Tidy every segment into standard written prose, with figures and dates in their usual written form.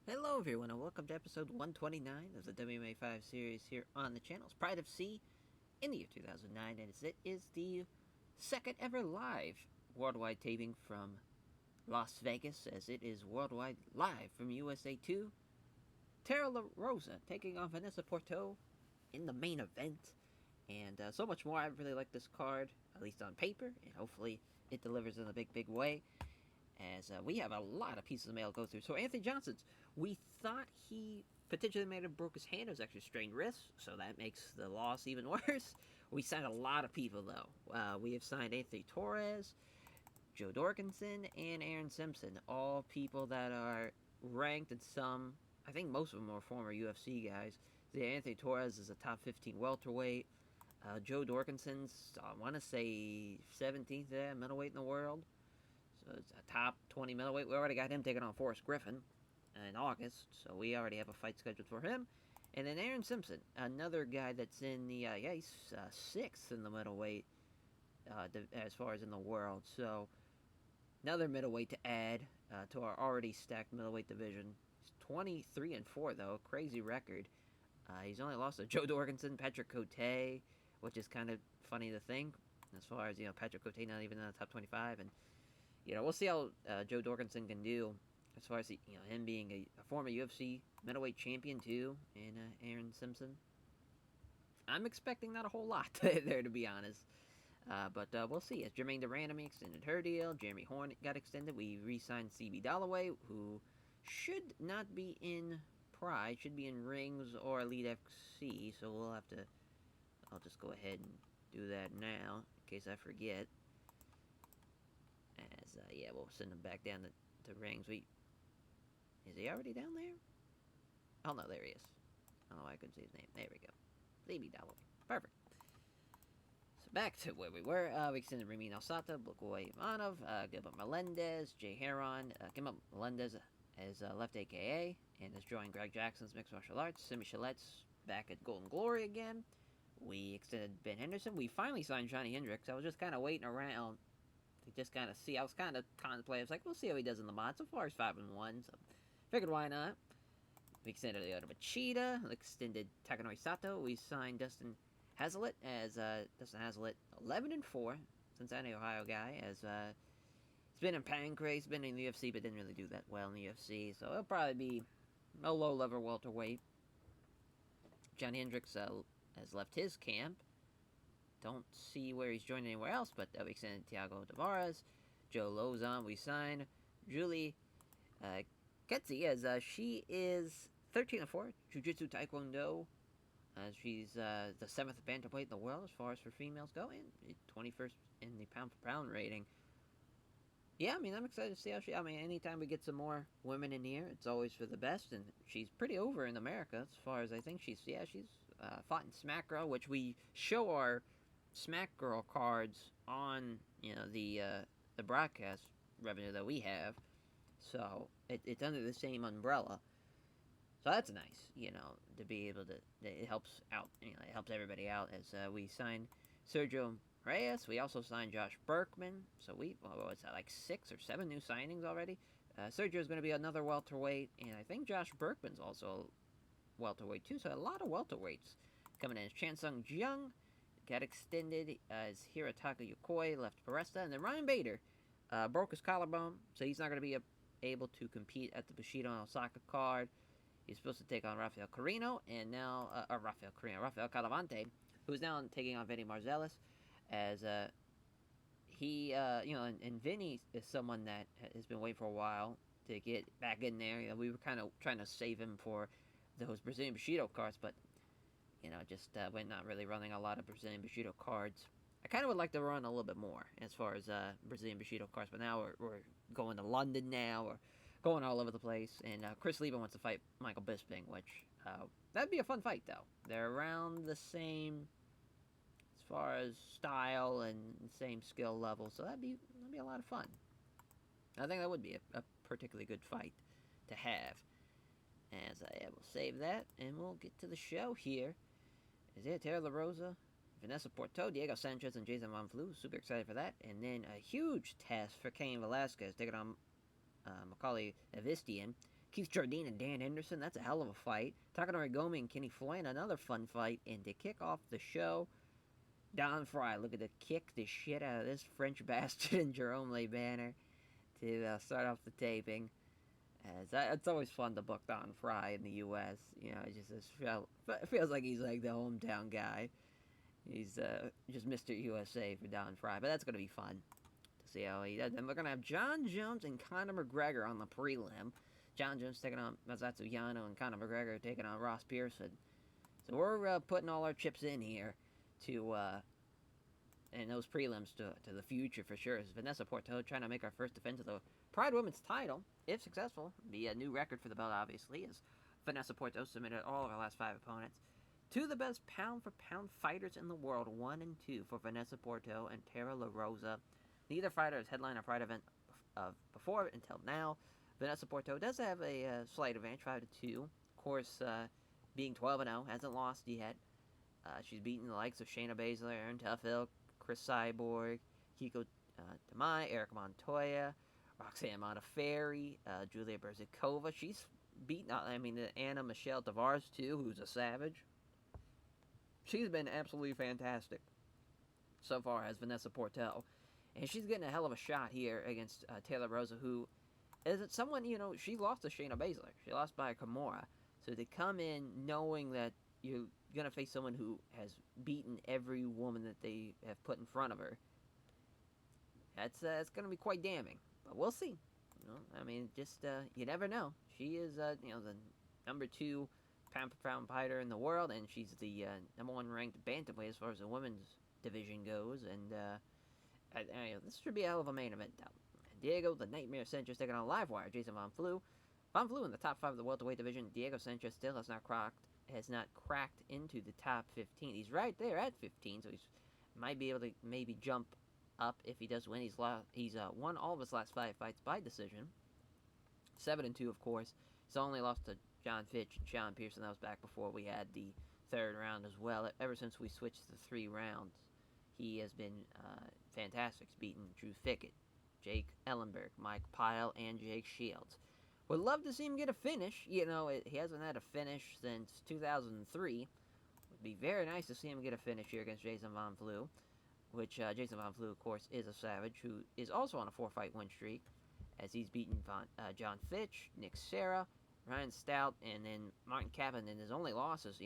Hello everyone and welcome to episode 129 of the WMMA 5 series here on the channel. It's Pride of Sea in the year 2009 and it is the second ever live worldwide taping from Las Vegas, as it is worldwide live from USA 2. Tara LaRosa taking on Vanessa Porto in the main event, and so much more. I really like this card, at least on paper, and hopefully it delivers in a big way, as we have a lot of pieces of mail to go through. So Anthony Johnson's, we thought he potentially may have broke his hand. It was actually a strained wrist, so that makes the loss even worse. We signed a lot of people, though. We have signed Anthony Torres, Joe Dorkinson, and Aaron Simpson, all people that are ranked, and some, I think most of them are former UFC guys. The Anthony Torres is a top 15 welterweight. Joe Dorkinson's, I want to say, 17th middleweight in the world. So it's a top 20 middleweight. We already got him taking on Forrest Griffin in August, so we already have a fight scheduled for him. And then Aaron Simpson, another guy that's in the, he's 6th in the middleweight as far as in the world. So another middleweight to add to our already stacked middleweight division. He's 23-4 though, crazy record. He's only lost to Joe Dorkinson, Patrick Cote, which is kind of funny to think, as far as, Patrick Cote not even in the top 25, and we'll see how Joe Dorkinson can do, as far as him being a former UFC middleweight champion too, and Aaron Simpson. I'm expecting not a whole lot there, to be honest. But we'll see. As Jermaine Durandamy extended her deal, Jeremy Horn got extended. We re-signed CB Dalloway, who should not be in Pride, should be in Rings or Elite XC. So we'll have to. I'll just go ahead and do that now, in case I forget. As we'll send him back down to Rings. Is he already down there? Oh no, there he is. I don't know why I couldn't see his name. There we go. CB Dalloway. Perfect. So back to where we were. We extended Ramin Alsata, Blagoy Ivanov, Gilbert Melendez, Jay Heron, Gilbert Melendez as left AKA, and is joined Greg Jackson's Mixed Martial Arts. Simi Chalette's back at Golden Glory again. We extended Ben Henderson. We finally signed Johnny Hendricks. I was just kind of waiting around to just kind of see. I was kind of contemplating. I was like, we'll see how he does in the mod. So far, he's 5-1, so figured why not. We extended Lyoto Machida, extended Takanori Sato. We signed Dustin Haslett as Dustin Haslett, 11-4, Cincinnati, Ohio guy. As he's been in Pancrase, been in the UFC, but didn't really do that well in the UFC. So he'll probably be a low-level welterweight. Johnny Hendricks has left his camp. Don't see where he's joined anywhere else, but we extended Thiago Tavares. Joe Lozon, we signed Julie Ketzi, as she is 13-4, Jiu-Jitsu Taekwondo. She's the 7th bantamweight in the world as far as for females go, and 21st in the pound-for-pound rating. Yeah, I'm excited to see how anytime we get some more women in here, it's always for the best, and she's pretty over in America as far as I think she's fought in Smack Girl, which we show our Smack Girl cards on, the broadcast revenue that we have. So it's under the same umbrella. So that's nice, to be able to. It helps out. It helps everybody out. As we signed Sergio Reyes, we also signed Josh Berkman. So what's that, like 6 or 7 new signings already? Sergio's going to be another welterweight, and I think Josh Berkman's also a welterweight too. So a lot of welterweights coming in. Chansung Jiang got extended as Hirotaka Yokoi left Baresta, and then Ryan Bader broke his collarbone, so he's not going to be able to compete at the Bushido and Osaka card. He's supposed to take on Rafael Carino, and now Rafael Calavante, who's now taking on Vinny Marzelis, as he and Vinny is someone that has been waiting for a while to get back in there. We were kind of trying to save him for those Brazilian Bushido cards, but we're not really running a lot of Brazilian Bushido cards. I kind of would like to run a little bit more as far as Brazilian Bushido cards, but now we're going to London now, or going all over the place, and Chris Lieben wants to fight Michael Bisping, which that'd be a fun fight, though. They're around the same as far as style and the same skill level, so that'd be a lot of fun. I think that would be a particularly good fight to have. As I will save that, and we'll get to the show here. Is it Tara LaRosa, Vanessa Porto, Diego Sanchez, and Jason Monflu? Super excited for that. And then a huge test for Cain Velasquez, taking on Macaulay Evistian. Keith Jardine and Dan Henderson, that's a hell of a fight. Takanori Gomi and Kenny Floyd, another fun fight. And to kick off the show, Don Fry looking to kick the shit out of this French bastard and Jerome Le Banner to start off the taping. It's always fun to book Don Fry in the U.S. You know, it feels like he's like the hometown guy. He's just Mr. USA for Don Fry, but that's going to be fun to see how he does. And we're going to have John Jones and Conor McGregor on the prelim. John Jones taking on Mazzatsuyano and Conor McGregor taking on Ross Pearson. So we're putting all our chips in here to and those prelims to the future for sure. It's Vanessa Porto trying to make our first defense of the Pride Women's title, if successful. Be a new record for the belt, obviously, as Vanessa Porto submitted all of her last 5 opponents. 2 of the best pound-for-pound fighters in the world, 1 and 2 for Vanessa Porto and Tara LaRosa. Neither fighter has headlined a Pride event before until now. Vanessa Porto does have a slight advantage, 5-2. Of course, being 12-0, hasn't lost yet. She's beaten the likes of Shayna Baszler, Erin Tuffield, Chris Cyborg, Kiko Tamai, Eric Montoya, Roxanne Modafferi, Julia Berzikova. She's beaten, Anna Michelle Tavares, too, who's a savage. She's been absolutely fantastic so far as Vanessa Porto. And she's getting a hell of a shot here against Taylor Rosa, who is someone, she lost to Shayna Baszler. She lost by Kimura. So to come in knowing that you're going to face someone who has beaten every woman that they have put in front of her, that's going to be quite damning. But we'll see. You never know. She is, the number 2 pound-for-pound fighter in the world, and she's the number 1 ranked bantamweight as far as the women's division goes. And this should be a hell of a main event, though. Diego the Nightmare Sanchez taking on Livewire, Jason Von Flue. Von Flue in the top 5 of the welterweight division. Diego Sanchez still has not cracked into the top 15. He's right there at 15, so he might be able to maybe jump up if he does win. He's won all of his last 5 fights by decision. 7-2, of course. He's only lost to John Fitch and Sean Pearson. That was back before we had the 3rd round as well. Ever since we switched to 3 rounds, he has been fantastic. He's beaten Drew Fickett, Jake Ellenberg, Mike Pyle, and Jake Shields. Would love to see him get a finish. He hasn't had a finish since 2003. Would be very nice to see him get a finish here against Jason Von Flue, which Jason Von Flue, of course, is a savage who is also on a 4-fight win streak, as he's beaten John Fitch, Nick Serra, Ryan Stout, and then Martin Kaplan in his only losses.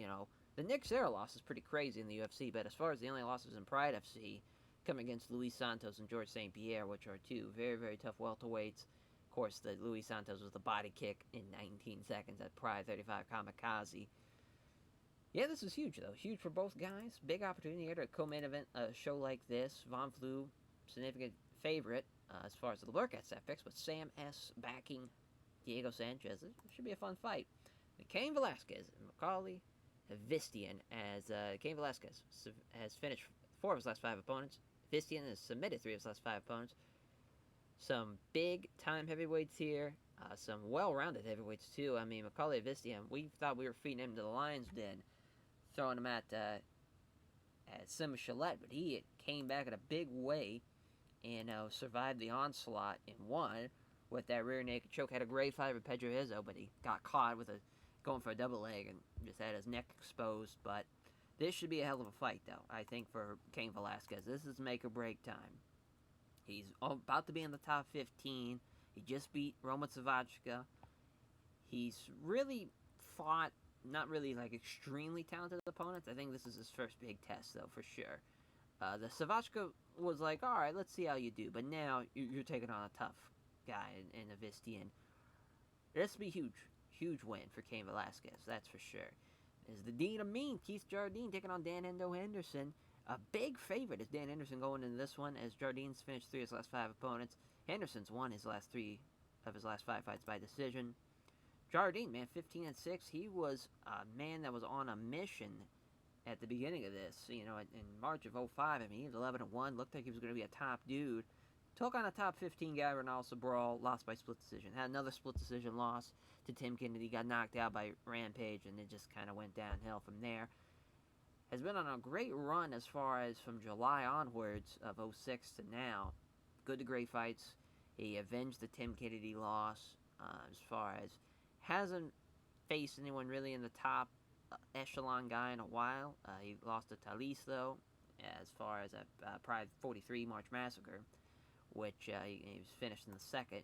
The Nick Serra loss is pretty crazy in the UFC, but as far as the only losses in Pride FC, come against Luis Santos and George St. Pierre, which are 2 very, very tough welterweights. Of course, the Luis Santos was the body kick in 19 seconds at Pride 35 Kamikaze. Yeah, this is huge, though. Huge for both guys. Big opportunity here to co-main event a show like this. Von Flue, significant favorite as far as the Lurkat staff picks, but Sam S. backing Diego Sanchez. It should be a fun fight. Cain Velasquez and Macaulay Vistian, as Cain Velasquez has finished 4 of his last 5 opponents. Vistian has submitted 3 of his last 5 opponents. Some big-time heavyweights here. Some well-rounded heavyweights, too. Macaulay Vistian, we thought we were feeding him to the Lions Den, throwing him at Sim Chalette, but he came back in a big way and survived the onslaught and won with that rear naked choke. Had a great fight with Pedro Hizzo, but he got caught with going for a double leg and just had his neck exposed. But this should be a hell of a fight, though, I think, for Cain Velasquez. This is make-or-break time. He's about to be in the top 15. He just beat Roman Savachka. He's really fought not really extremely talented opponents. I think this is his first big test, though, for sure. The Savachka was like, all right, let's see how you do. But now you're taking on a tough guy in a Vistian. This will be huge. Huge win for Cain Velasquez, that's for sure. Is the Dean of Mean, Keith Jardine, taking on Dan Endo Henderson. A big favorite is Dan Henderson going into this one, as Jardine's finished 3 of his last 5 opponents. Henderson's won his last 3 of his last 5 fights by decision. Jardine, man, 15-6. He was a man that was on a mission at the beginning of this. In March of 05, he was 11-1. Looked like he was going to be a top dude. Took on a top 15 guy, Ronaldo Sobral, lost by split decision. Had another split decision loss to Tim Kennedy. Got knocked out by Rampage, and it just kind of went downhill from there. Has been on a great run as far as from July onwards of 06 to now. Good to great fights. He avenged the Tim Kennedy loss as far as Hasn't faced anyone really in the top echelon guy in a while. He lost to Talis, though, as far as a Pride 43 March Massacre, which he was finished in the second.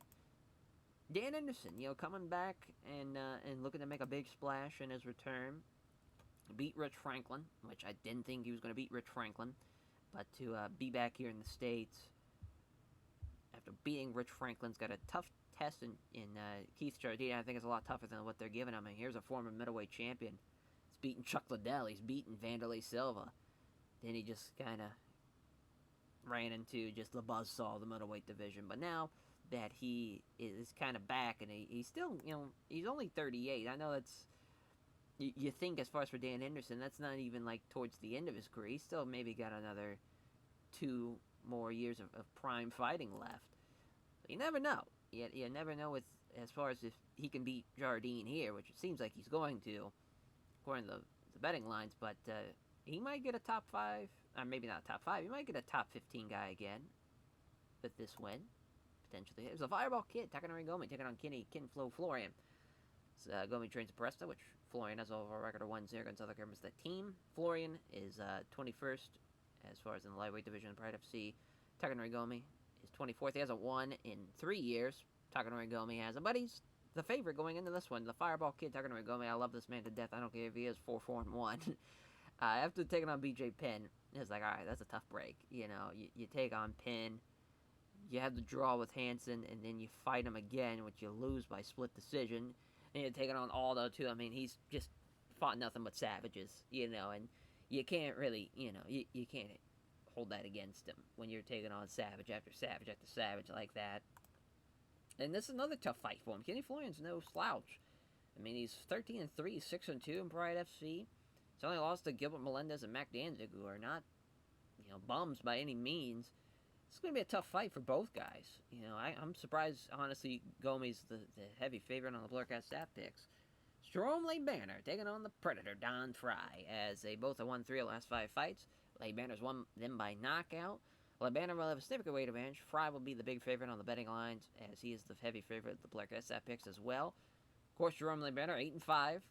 Dan Henderson, coming back and looking to make a big splash in his return. Beat Rich Franklin, which I didn't think he was going to beat Rich Franklin, but to be back here in the States after beating Rich Franklin's got a tough test in Keith Jardine. I think it's a lot tougher than what they're giving him. And here's a former middleweight champion. He's beaten Chuck Liddell. He's beaten Vanderlei Silva. Then he just kind of ran into just the buzzsaw of the middleweight division. But now that he is kind of back, and he's still, he's only 38. I know that's, you think as far as for Dan Henderson, that's not even like towards the end of his career. He's still maybe got another 2 more years of prime fighting left. But you never know. You never know with as far as if he can beat Jardine here, which it seems like he's going to, according to the betting lines. But he might get a top 5, or maybe not a top 5. He might get a top 15 guy again with this win, potentially. It was a Fireball Kid, Takanori Gomi, taking on Kin Flo Florian. So, Gomi trains at Presta, which Florian has a record of 1-0 against other members of the team. Florian is 21st as far as in the lightweight division of Pride FC. Takanori Gomi is 24th. He hasn't won in 3 years. Takanori Gomi hasn't, but he's the favorite going into this one. The Fireball Kid, Takanori Gomi. I love this man to death. I don't care if he is 4-4-1. After taking on BJ Penn, it's like, all right, that's a tough break. You take on Penn, you have the draw with Hansen, and then you fight him again, which you lose by split decision. And you're taking on Aldo, too. I mean, he's just fought nothing but savages, and you can't really, you can't hold that against him when you're taking on savage after savage after savage like that. And this is another tough fight for him. Kenny Florian's no slouch. I mean, he's 13-3, 6-2 in Pride FC. He's only lost to Gilbert Melendez and Mac Danzig, who are not, bums by any means. It's going to be a tough fight for both guys. I'm surprised, honestly, Gomi's the heavy favorite on the Blurcast staff picks. Jerome LeBanner taking on the Predator, Don Fry, as they both have won 3 of the last 5 fights. LeBanner's won them by knockout. LeBanner will have a significant weight advantage. Fry will be the big favorite on the betting lines, as he is the heavy favorite of the Blurcast staff picks as well. Of course, Jerome LeBanner, 8-5.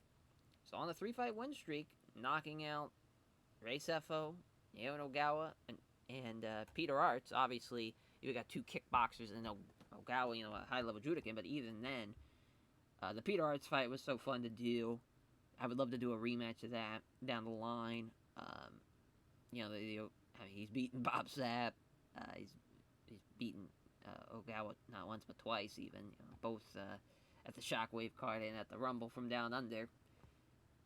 So on the 3-fight win streak, knocking out Ray Sefo, Naoya Ogawa, and Peter Arts. Obviously, you got 2 kickboxers and Ogawa, a high-level judokan, but even then, the Peter Arts fight was so fun to do. I would love to do a rematch of that down the line. He's beaten Bob Sapp. He's beaten Ogawa not once but twice even. Both at the Shockwave card and at the Rumble from Down Under.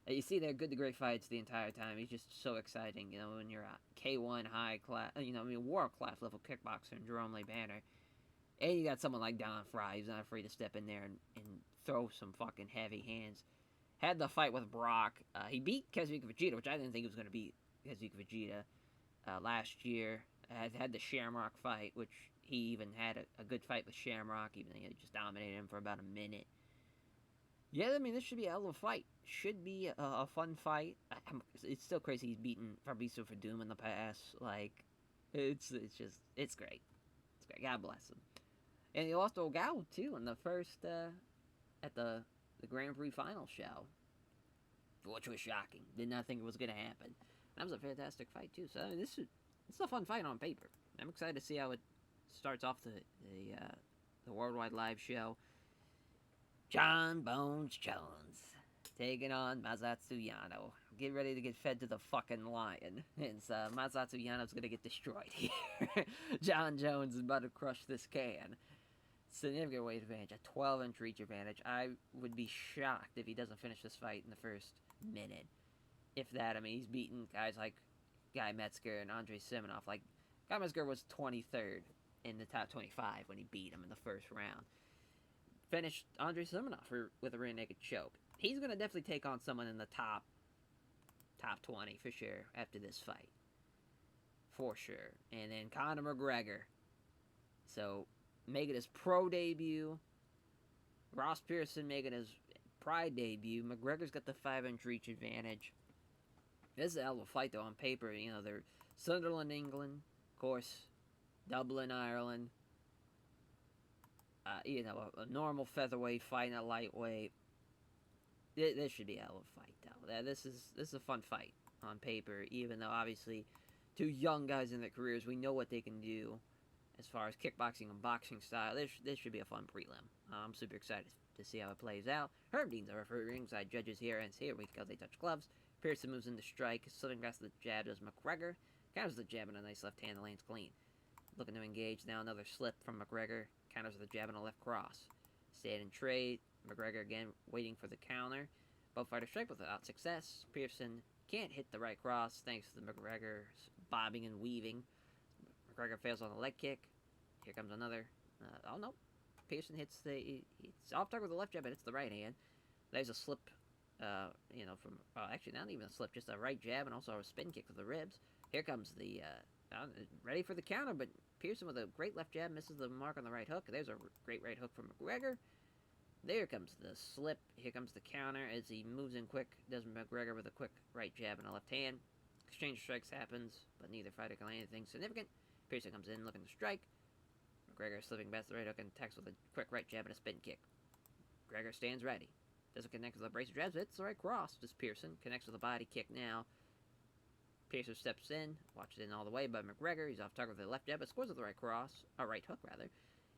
You see, they're good to great fights the entire time. He's just so exciting, when you're a K1 high class, world class level kickboxer in Jerome LeBanner. And you got someone like Don Fry, who's not afraid to step in there and throw some fucking heavy hands. Had the fight with Brock. He beat Kazuchika Fujita, which I didn't think he was going to beat Kazuchika Fujita last year. Had the Shamrock fight, which he even had a good fight with Shamrock, even though he just dominated him for about a minute. Yeah, I mean, this should be a hell of a fight. Should be a fun fight. It's still crazy he's beaten Fabrizio Verdum in the past. Like, it's great. It's great. God bless him. And he lost to Ogawa, too, in the first, at the Grand Prix final show. Which was shocking. Did not think it was going to happen. That was a fantastic fight, too. So, I mean, it's a fun fight on paper. I'm excited to see how it starts off the Worldwide Live show. John Bones Jones taking on Mazzatsuyano. Get ready to get fed to the fucking lion. And Mazzatsuyano's going to get destroyed here. John Jones is about to crush this can. Significant weight advantage, a 12-inch reach advantage. I would be shocked if he doesn't finish this fight in the first minute. If that, I mean, he's beaten guys like Guy Metzger and Andrei Simonov. Like, Guy Metzger was 23rd in the top 25 when he beat him in the first round. Finished Andrei Simonov with a rear naked choke. He's going to definitely take on someone in the top 20 for sure after this fight. For sure. And then Conor McGregor. So, making his pro debut. Ross Pearson making his Pride debut. McGregor's got the 5-inch reach advantage. This is a hell of a fight, though, on paper. They're Sunderland, England. Of course, Dublin, Ireland. A normal featherweight fighting a lightweight. This should be a hell of a fight, though. This is a fun fight on paper, even though obviously two young guys in their careers, we know what they can do as far as kickboxing and boxing style. This should be a fun prelim. I'm super excited to see how it plays out. Herb Dean's our referee, ringside judges here, and here we go. They touch gloves. Pearson moves into strike, slipping past the jab does McGregor. Counters the jab and a nice left hand, the lane's clean. Looking to engage now, another slip from McGregor. Counters with a jab and a left cross. Stand and trade. McGregor again waiting for the counter. Both fighters strike without success. Pearson can't hit the right cross thanks to McGregor's bobbing and weaving. McGregor fails on the leg kick. Here comes another. Oh no. Pearson hits it's off target with the left jab, but it's the right hand. There's a slip, from, actually not even a slip, just a right jab and also a spin kick to the ribs. Here comes the, ready for the counter, but Pearson with a great left jab misses the mark on the right hook. There's a great right hook from McGregor. There comes the slip. Here comes the counter as he moves in quick. Does McGregor with a quick right jab and a left hand. Exchange of strikes happens, but neither fighter can land anything significant. Pearson comes in looking to strike. McGregor slipping past the right hook and attacks with a quick right jab and a spin kick. McGregor stands ready. Doesn't connect with a brace of jabs. Hits the right cross. Just Pearson connects with a body kick now. Pearson steps in. Watched in all the way by McGregor. He's off target with the left jab, but scores with the right cross. Or right hook, rather.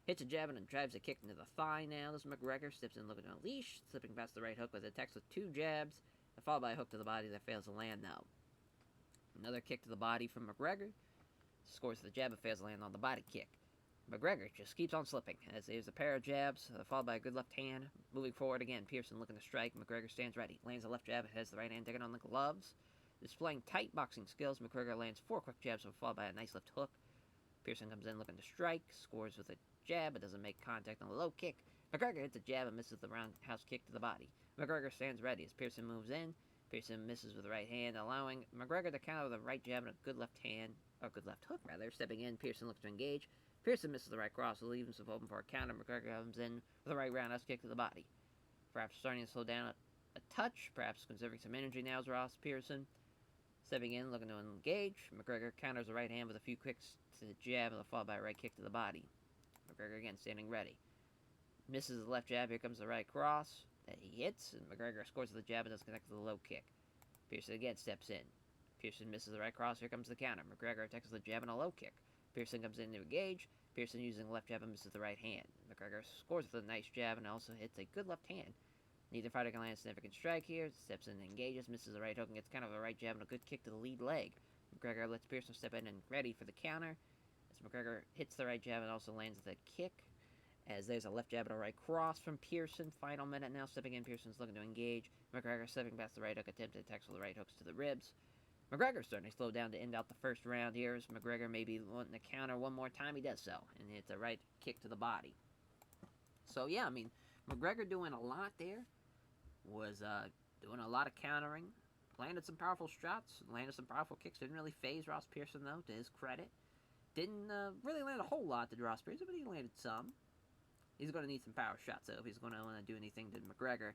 Hits a jab and drives a kick into the thigh now. This McGregor steps in looking to unleash. Slipping past the right hook with attacks with two jabs. Followed by a hook to the body that fails to land now. Another kick to the body from McGregor. Scores the jab but fails to land on the body kick. McGregor just keeps on slipping as there's a pair of jabs, followed by a good left hand. Moving forward again, Pearson looking to strike. McGregor stands ready. Lands a left jab, has the right hand taken on the gloves. Displaying tight boxing skills, McGregor lands 4 quick jabs, followed by a nice left hook. Pearson comes in looking to strike, scores with a jab, but doesn't make contact on the low kick. McGregor hits a jab and misses the roundhouse kick to the body. McGregor stands ready as Pearson moves in. Pearson misses with the right hand, allowing McGregor to counter with a right jab and a good left hand, or good left hook rather. Stepping in, Pearson looks to engage. Pearson misses the right cross, leaving himself open for a counter. McGregor comes in with a right roundhouse kick to the body. Perhaps starting to slow down a touch, perhaps conserving some energy now is Ross Pearson. Stepping in, looking to engage. McGregor counters the right hand with a few kicks to the jab and followed by a right kick to the body. McGregor again standing ready. Misses the left jab, here comes the right cross that he hits, and McGregor scores with the jab and doesn't connect with the low kick. Pearson again steps in. Pearson misses the right cross, here comes the counter. McGregor attacks with a jab and a low kick. Pearson comes in to engage. Pearson using the left jab and misses the right hand. McGregor scores with a nice jab and also hits a good left hand. Neither fighter can land a significant strike here. Steps in and engages, misses the right hook and gets kind of a right jab and a good kick to the lead leg. McGregor lets Pearson step in and ready for the counter. As McGregor hits the right jab and also lands the kick. As there's a left jab and a right cross from Pearson. Final minute now. Stepping in, Pearson's looking to engage. McGregor stepping past the right hook, attempted attacks with the right hooks to the ribs. McGregor's starting to slow down to end out the first round here. As McGregor maybe wanting to counter one more time, he does so. And it's a right kick to the body. So yeah, I mean, McGregor doing a lot there. Was doing a lot of countering. Landed some powerful shots. Landed some powerful kicks. Didn't really phase Ross Pearson though, to his credit. Didn't really land a whole lot to Ross Pearson, but he landed some. He's going to need some power shots though if he's going to want to do anything to McGregor.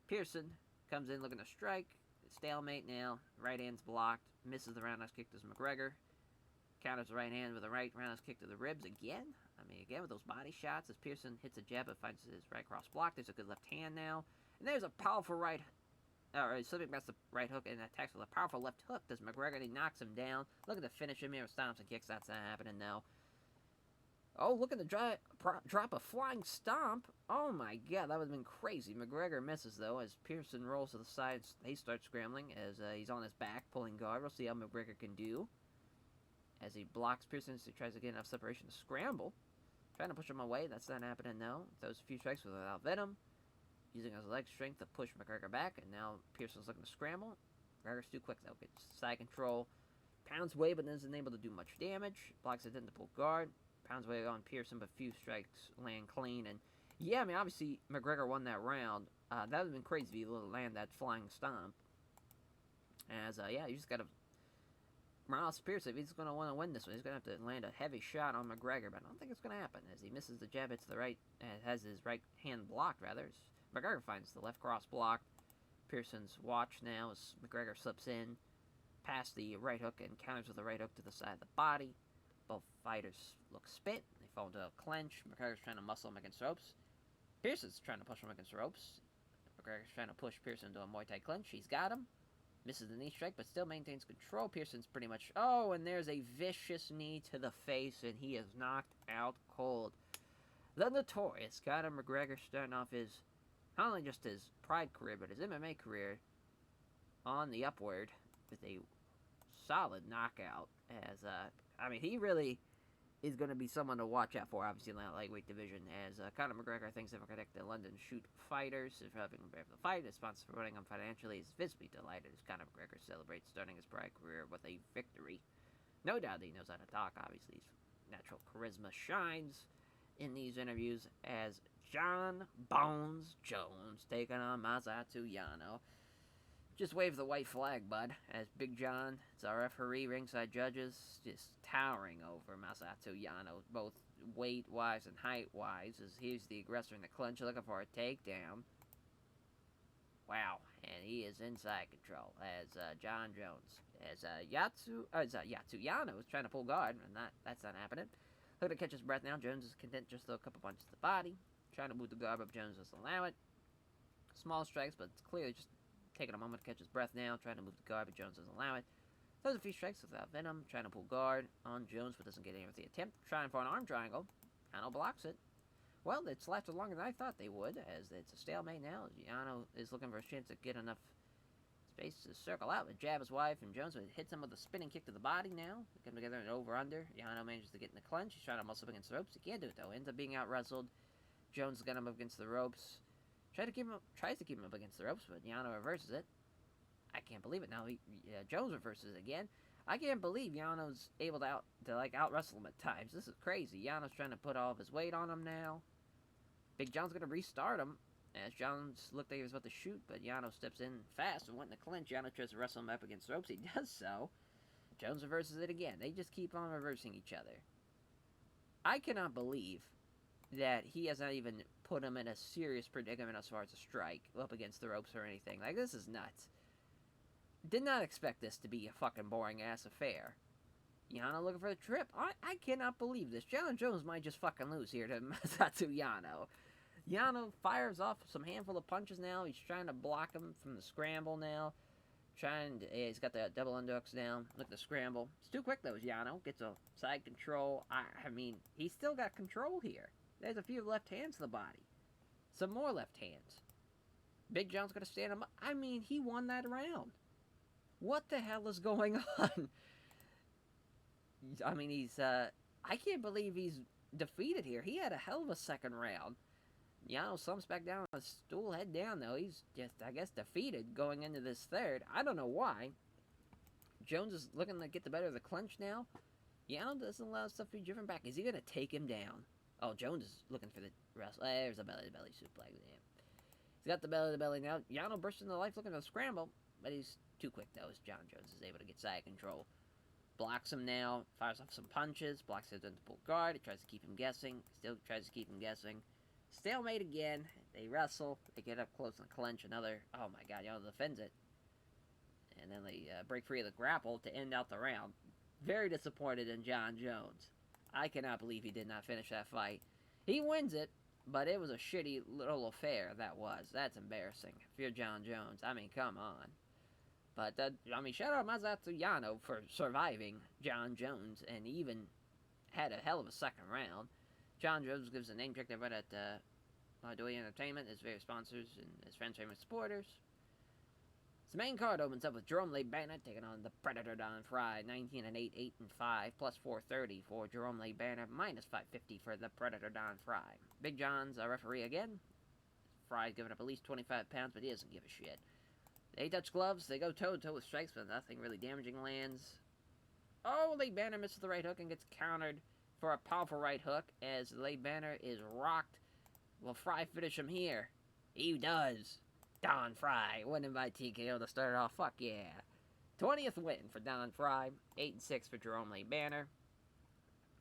Pearson comes in looking to strike. Stalemate now. Right hand's blocked. Misses the roundhouse kick to McGregor. Counters the right hand with a right roundhouse kick to the ribs again. I mean, again with those body shots as Pearson hits a jab but finds his right cross blocked. There's a good left hand now. And there's a powerful right, slipping past the right hook and attacks with a powerful left hook. Does McGregor, and he knocks him down. Looking to finish him here with stomps and kicks. That's not happening now. Oh, looking to drop a flying stomp. Oh my god, that would have been crazy. McGregor misses though as Pearson rolls to the side. He starts scrambling as he's on his back pulling guard. We'll see how McGregor can do. As he blocks Pearson as he tries to get enough separation to scramble. Trying to push him away. That's not happening though. Throws a few strikes without venom. Using his leg strength to push McGregor back, and now Pearson's looking to scramble. McGregor's too quick though. Gets side control. Pounds away, but isn't able to do much damage. Blocks it into pull guard. Pounds away on Pearson, but few strikes land clean. And yeah, I mean, obviously McGregor won that round. That would have been crazy if he land that flying stomp. As yeah, you just gotta. Ross Pearson, if he's gonna want to win this one, he's gonna have to land a heavy shot on McGregor, but I don't think it's gonna happen. As he misses the jab, hits the right, has his right hand blocked rather. McGregor finds the left cross blocked. Pearson's watch now as McGregor slips in past the right hook and counters with the right hook to the side of the body. Both fighters look spent. They fall into a clinch. McGregor's trying to muscle him against ropes. Pearson's trying to push him against ropes. McGregor's trying to push Pearson into a Muay Thai clinch. He's got him. Misses the knee strike, but still maintains control. Pearson's pretty much... Oh, and there's a vicious knee to the face, and he is knocked out cold. The notorious Conor McGregor starting off his... Not only just his Pride career, but his MMA career on the upward with a solid knockout. As, I mean, he really is going to be someone to watch out for, obviously, in that lightweight division, as Conor McGregor thinks if the London Shoot Fighters is helping him prepare for the fight, is sponsoring him financially, is visibly delighted as Conor McGregor celebrates starting his Pride career with a victory. No doubt that he knows how to talk, obviously. His natural charisma shines in these interviews as John Bones Jones taking on Mazzatsuyano. Just wave the white flag, bud, as Big John, it's our referee, ringside judges, just towering over Mazzatullano, both weight-wise and height-wise, as he's the aggressor in the clinch, looking for a takedown. Wow, and he is inside control, as John Jones, as Yatsuyano is trying to pull guard, and that's not happening. Looking to catch his breath now, Jones is content just to throw a couple punches to the body, trying to move the guard, but Jones doesn't allow it. Small strikes, but it's clearly just taking a moment to catch his breath now, trying to move the guard, but Jones doesn't allow it. Throws a few strikes without venom, trying to pull guard on Jones, but doesn't get any with the attempt. Trying for an arm triangle. Yano blocks it. Well, it's lasted longer than I thought they would, as it's a stalemate now. Yano is looking for a chance to get enough space to circle out and jab his wife, and Jones hits him with a spinning kick to the body now. They come together and over-under. Yano manages to get in the clinch. He's trying to muscle up against the ropes. He can't do it, though. Ends up being out-wrestled. Jones got him up against the ropes. Tries to keep him up against the ropes, but Yano reverses it. I can't believe it. Now Jones reverses it again. I can't believe Yano's able to out wrestle him at times. This is crazy. Yano's trying to put all of his weight on him now. Big John's gonna restart him. As Jones looked like he was about to shoot, but Yano steps in fast and went in the clinch. Yano tries to wrestle him up against the ropes. He does so. Jones reverses it again. They just keep on reversing each other. I cannot believe that he has not even put him in a serious predicament as far as a strike up against the ropes or anything. Like, this is nuts. Did not expect this to be a fucking boring-ass affair. Yano looking for the trip. I cannot believe this. John Jones might just fucking lose here to Mazzatsuyano. Yano fires off some handful of punches now. He's trying to block him from the scramble now. He's got the double underhooks down. Look at the scramble. It's too quick, though, Yano. Gets a side control. I mean, he's still got control here. There's a few left hands to the body. Some more left hands. Big John's going to stand him up. I mean, he won that round. What the hell is going on? I mean, I can't believe he's defeated here. He had a hell of a second round. Yano slumps back down on the stool, head down, though. He's just, I guess, defeated going into this third. I don't know why. Jones is looking to get the better of the clinch now. Yano doesn't allow stuff to be driven back. Is he going to take him down? Oh, Jones is looking for the wrestle. There's a belly-to-belly suplex. He's got the belly-to-belly now. Yano bursts into life looking for the scramble, but he's too quick, though, as John Jones is able to get side control. Blocks him now, fires off some punches, blocks his pull guard. He tries to keep him guessing, still tries to keep him guessing. Stalemate again. They wrestle. They get up close and clinch. Another, oh my god, Yano defends it. And then they break free of the grapple to end out the round. Very disappointed in John Jones. I cannot believe he did not finish that fight. He wins it, but it was a shitty little affair, that was. That's embarrassing. If you're John Jones, I mean, come on. But, I mean, shout out Mazzatsuyano for surviving John Jones, and even had a hell of a second round. John Jones gives a name check right at Doy Entertainment, his various sponsors, and his friends, famous supporters. The main card opens up with Jerome LeBanner taking on the Predator Don Fry, 19-8, 8-5, plus 430 for Jerome LeBanner, minus 550 for the Predator Don Fry. Big John's a referee again. Fry's giving up at least 25 pounds, but he doesn't give a shit. They touch gloves, they go toe-to-toe with strikes, but nothing really damaging lands. Oh, LeBanner misses the right hook and gets countered for a powerful right hook as LeBanner is rocked. Will Fry finish him here? He does. Don Fry winning by TKO to start it off. Fuck yeah. 20th win for Don Fry. 8-6 for Jerome LeBanner.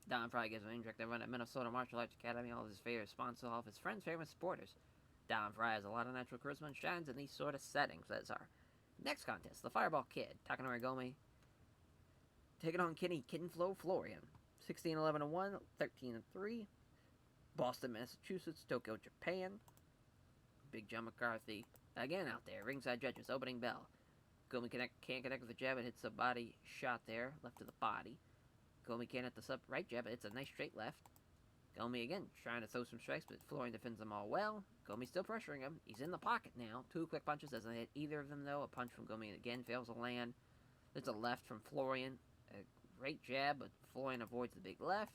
Don Fry gives an indirect run at Minnesota Martial Arts Academy. All of his favorite sponsors, all of his friends, favorite supporters. Don Fry has a lot of natural charisma and shines in these sort of settings. That's our next contest. The Fireball Kid. Takanori Gomi taking on Kenny Kinflow Florian. 16-11-1, 13-3. Boston, Massachusetts, Tokyo, Japan. Big John McCarthy again out there. Ringside judges, opening bell. Gomi can't connect with the jab and hits a body shot there, left to the body. Gomi can't hit the right jab, but it's a nice straight left. Gomi again trying to throw some strikes, but Florian defends them all well. Gomi still pressuring him. He's in the pocket now. 2 quick punches, doesn't hit either of them though. A punch from Gomi again fails to land. There's a left from Florian. A great jab, but Florian avoids the big left.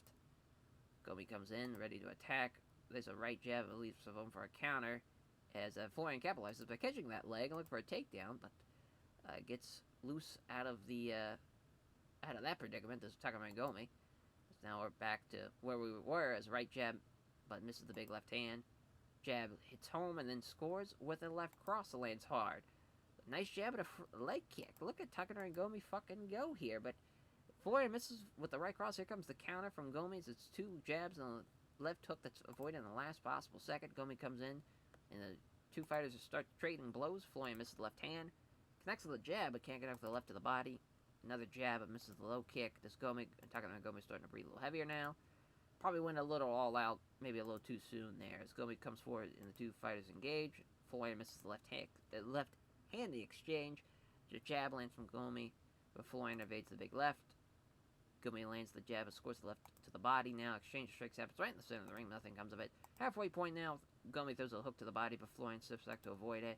Gomi comes in, ready to attack. There's a right jab that leaves him for a counter. As Florian capitalizes by catching that leg and looking for a takedown, but gets loose out of that predicament. This is Takuma Gomi. Now we're back to where we were as right jab, but misses the big left hand. Jab hits home and then scores with a left cross that lands hard. Nice jab and a leg kick. Look at Takanori Gomi fucking go here, but Florian misses with the right cross. Here comes the counter from Gomi. It's 2 jabs and a left hook that's avoided in the last possible second. Gomi comes in, and the 2 fighters start trading blows. Florian misses the left hand. Connects with the jab, but can't get off the left of the body. Another jab, but misses the low kick. This Gomi, Takanori Gomi starting to breathe a little heavier now. Probably went a little all out, maybe a little too soon there. As Gomi comes forward and the 2 fighters engage. Florian misses the left-handed exchange. The jab lands from Gomi, but Florian evades the big left. Gomi lands the jab and scores the left to the body now. Exchange of strikes happens right in the center of the ring. Nothing comes of it. Halfway point now. Gomi throws a hook to the body, but Florian steps back to avoid it.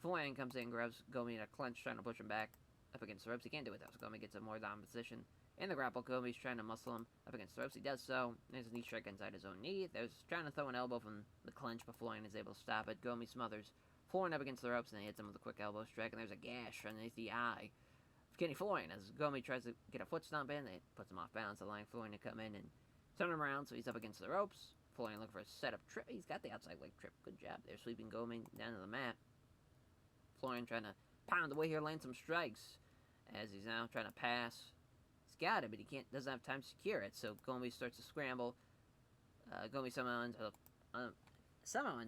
Florian comes in, grabs Gomi in a clinch, trying to push him back up against the ropes. He can't do it though, so Gomi gets a more dominant position. In the grapple, Gomi's trying to muscle him up against the ropes. He does so. There's a knee strike inside his own knee. There's trying to throw an elbow from the clinch, but Florian is able to stop it. Gomi smothers Florian up against the ropes, and then hits him with a quick elbow strike, and there's a gash underneath the eye of Kenny Florian. As Gomi tries to get a foot stomp in, it puts him off balance, allowing Florian to come in and turn him around, so he's up against the ropes. Florian looking for a setup trip. He's got the outside leg trip. Good job there, sweeping Gomi down to the mat. Florian trying to pound away here, land some strikes, as he's now trying to pass. He's got it, but he doesn't have time to secure it, so Gomi starts to scramble. Gomi somehow ends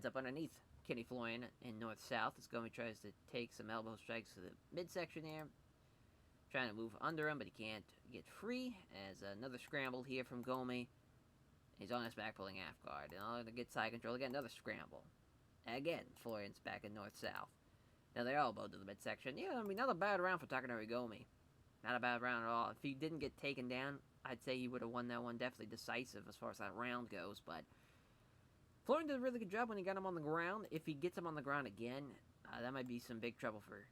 up underneath Kenny Florian in north-south as Gomi tries to take some elbow strikes to the midsection there. Trying to move under him, but he can't get free, as another scramble here from Gomi. He's on his back pulling half guard. In order to get side control, again, another scramble. Again, Florian's back in north-south. Now they're elbowed to the midsection. Yeah, I mean, not a bad round for Takanori Gomi. Not a bad round at all. If he didn't get taken down, I'd say he would have won that one. Definitely decisive as far as that round goes. But Florian did a really good job when he got him on the ground. If he gets him on the ground again, that might be some big trouble for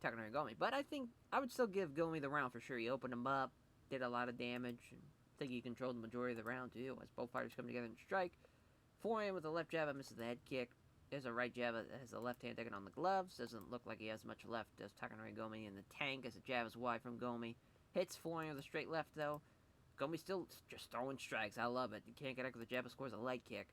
Takanori Gomi. But I think I would still give Gomi the round for sure. He opened him up, did a lot of damage. And I think he controlled the majority of the round too, as both fighters come together and strike. Florian with a left jab, misses the head kick. There's a right jab that has a left hand taken on the gloves. Doesn't look like he has much left. Does Takanori Gomi in the tank as the jab is wide from Gomi. Hits Florian with a straight left though. Gomi still just throwing strikes. I love it. He can't connect with the jab, but scores a leg kick.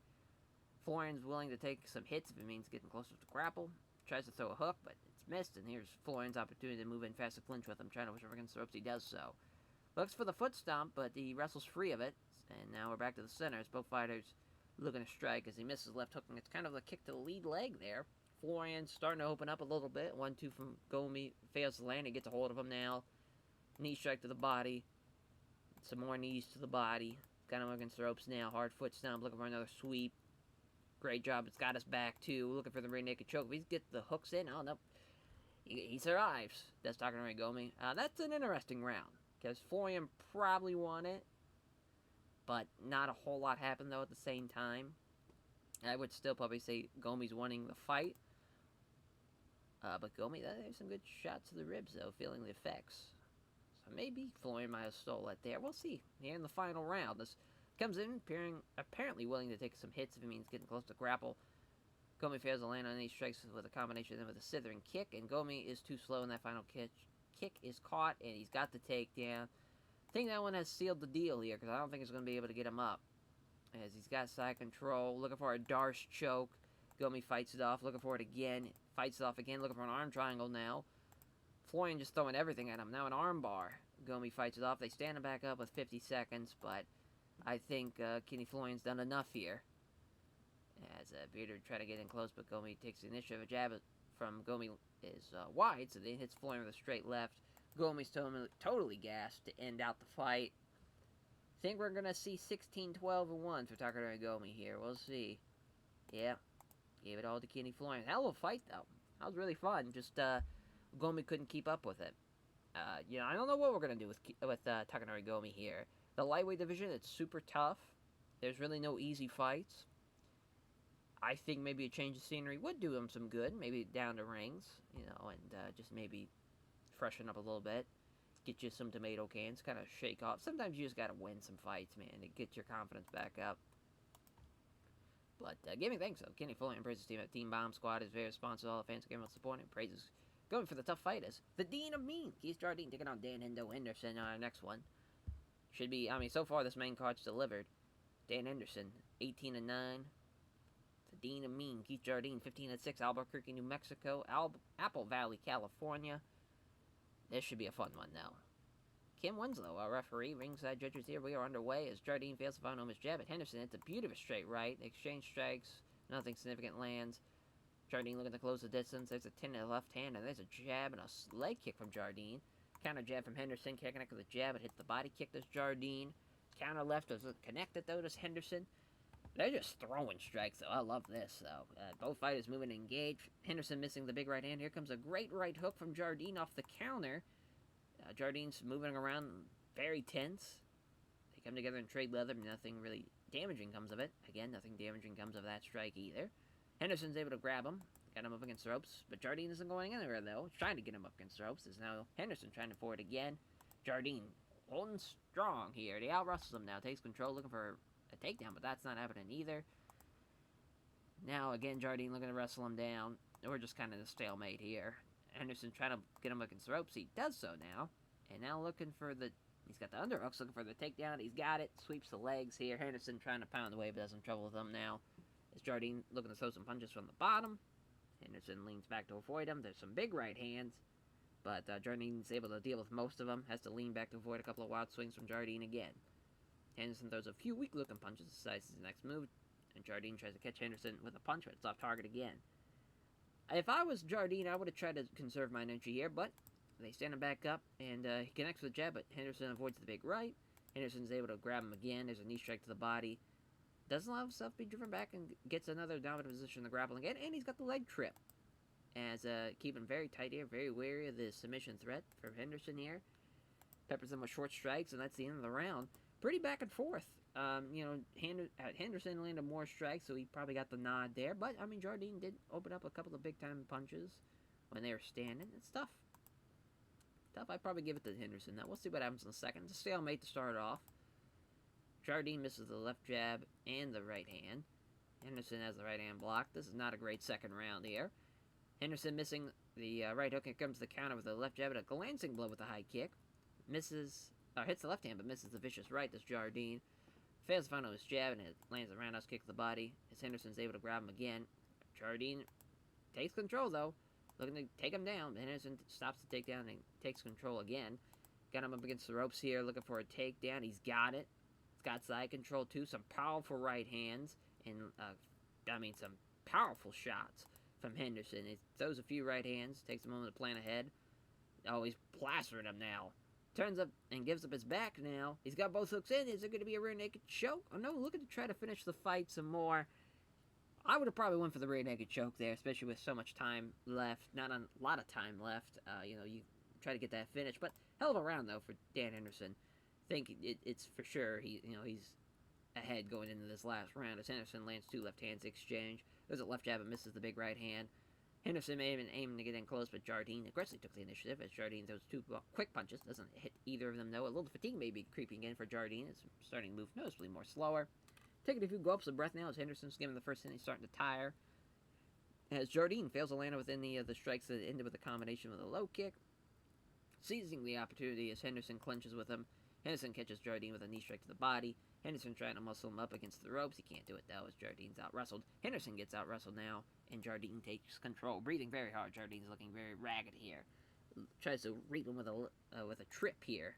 Florian's willing to take some hits if it means getting closer to grapple. Tries to throw a hook, but it's missed. And here's Florian's opportunity to move in fast to clinch with him. Trying to push him against the ropes. He does so. Looks for the foot stomp, but he wrestles free of it. And now we're back to the center as both fighters looking to strike as he misses left hook, and it's kind of a kick to the lead leg there. Florian starting to open up a little bit. 1-2 from Gomi. Fails to land. He gets a hold of him now. Knee strike to the body. Some more knees to the body. Got him against the ropes now. Hard foot stomp. Looking for another sweep. Great job. It's got us back too. Looking for the rear naked choke. If he gets the hooks in, oh no. He survives. That's Takanori Gomi. That's an interesting round, because Florian probably won it, but not a whole lot happened, though, at the same time. I would still probably say Gomi's winning the fight. But Gomi, there's some good shots to the ribs, though, feeling the effects. So maybe Florian might have stole it there. We'll see. Here in the final round. This comes in, apparently willing to take some hits if it means getting close to grapple. Gomi fails to land on any strikes with a combination of them with a slithering kick, and Gomi is too slow in that final kick. Kick is caught, and he's got the takedown. I think that one has sealed the deal here, because I don't think it's going to be able to get him up. As he's got side control, looking for a Darce choke. Gomi fights it off, looking for it again. Fights it off again, looking for an arm triangle now. Florian just throwing everything at him. Now an arm bar. Gomi fights it off. They stand him back up with 50 seconds, but I think Kenny Florian's done enough here. As Bearder trying to get in close, but Gomi takes the initiative. A jab from Gomi is wide, so then hits Florian with a straight left. Gomi's totally gassed to end out the fight. Think we're going to see 16-12-1 for Takanori Gomi here. We'll see. Yeah. Gave it all to Kenny Florian. Hell of a fight, though. That was really fun. Just, Gomi couldn't keep up with it. I don't know what we're going to do with Takanori Gomi here. The lightweight division, it's super tough. There's really no easy fights. I think maybe a change of scenery would do him some good. Maybe down to rings, and just maybe freshen up a little bit. Get you some tomato cans, kind of shake off. Sometimes you just got to win some fights, man, to get your confidence back up. But giving thanks, though. Kenny Florian praises team at Team Bomb Squad is very responsive. All the fans came out supporting. Praises going for the tough fighters. The Dean of Mean, Keith Jardine, taking on Dan Hendo Henderson on our next one. Should be, so far this main card's delivered. Dan Henderson, 18-9. The Dean of Mean, Keith Jardine, 15-6. Albuquerque, New Mexico. Apple Valley, California. This should be a fun one, though. Kim Winslow, our referee, ringside judges here. We are underway as Jardine fails to find home his jab at Henderson. It's a beautiful straight right. They exchange strikes. Nothing significant lands. Jardine looking to close the distance. There's a 10 in the left hand, and there's a jab and a leg kick from Jardine. Counter jab from Henderson. Can't connect with a jab. It hits the body kick. Does Jardine. Counter left does connected, though, does Henderson. They're just throwing strikes, though. I love this, though. Both fighters moving to engage. Henderson missing the big right hand. Here comes a great right hook from Jardine off the counter. Jardine's moving around very tense. They come together and trade leather. Nothing really damaging comes of it. Again, nothing damaging comes of that strike either. Henderson's able to grab him. Got him up against the ropes. But Jardine isn't going anywhere, though. He's trying to get him up against the ropes. There's now Henderson trying to forward again. Jardine holding strong here. He out-wrestles him now. Takes control, looking for a takedown, but that's not happening either. Now, again, Jardine looking to wrestle him down. We're just kind of a stalemate here. Henderson trying to get him against the ropes. He does so now. And now looking for he's got the underhooks, looking for the takedown. He's got it. Sweeps the legs here. Henderson trying to pound away, but has some trouble with him now. As Jardine looking to throw some punches from the bottom. Henderson leans back to avoid him. There's some big right hands. But Jardine's able to deal with most of them. Has to lean back to avoid a couple of wild swings from Jardine again. Henderson throws a few weak-looking punches. Decides his next move. And Jardine tries to catch Henderson with a punch, but it's off target again. If I was Jardine, I would have tried to conserve my energy here, but they stand him back up, and he connects with the jab, but Henderson avoids the big right. Henderson's able to grab him again. There's a knee strike to the body. Doesn't allow himself to be driven back and gets another dominant position in the grappling again, and he's got the leg trip. As keeping very tight here, very wary of the submission threat from Henderson here. Peppers him with short strikes, and that's the end of the round. Pretty back and forth. Henderson landed more strikes, so he probably got the nod there. But, Jardine did open up a couple of big-time punches when they were standing. It's tough. I'd probably give it to Henderson. Now, we'll see what happens in a second. It's a stalemate to start off. Jardine misses the left jab and the right hand. Henderson has the right hand blocked. This is not a great second round here. Henderson missing the right hook. Here comes the counter with the left jab and a glancing blow with the high kick. Hits the left hand, but misses the vicious right. That's Jardine. Fails to find his jab, and it lands a roundhouse kick to the body. As Henderson's able to grab him again. Jardine takes control, though. Looking to take him down. Henderson stops the takedown and takes control again. Got him up against the ropes here, looking for a takedown. He's got it. He's got side control, too. Some powerful right hands. And, some powerful shots from Henderson. He throws a few right hands. Takes a moment to plan ahead. Oh, he's plastering him now. Turns up and gives up his back now. He's got both hooks in. Is there going to be a rear naked choke? Oh, no. Looking to try to finish the fight some more. I would have probably went for the rear naked choke there, especially with so much time left. Not a lot of time left. You try to get that finish. But hell of a round, though, for Dan Henderson. I think it's for sure he's ahead going into this last round. As Henderson lands two left hands exchange. There's a left jab and misses the big right hand. Henderson may have been aiming to get in close, but Jardine aggressively took the initiative as Jardine throws two quick punches. Doesn't hit either of them, though. A little fatigue may be creeping in for Jardine. It's starting to move noticeably more slower. Taking a few gulps of breath now as Henderson's giving the first inning, starting to tire. As Jardine fails to land within the strikes that ended with a combination with a low kick. Seizing the opportunity as Henderson clinches with him. Henderson catches Jardine with a knee strike to the body. Henderson trying to muscle him up against the ropes. He can't do it, though, as Jardine's out-wrestled. Henderson gets out-wrestled now, and Jardine takes control. Breathing very hard. Jardine's looking very ragged here. Tries to reap him with a trip here.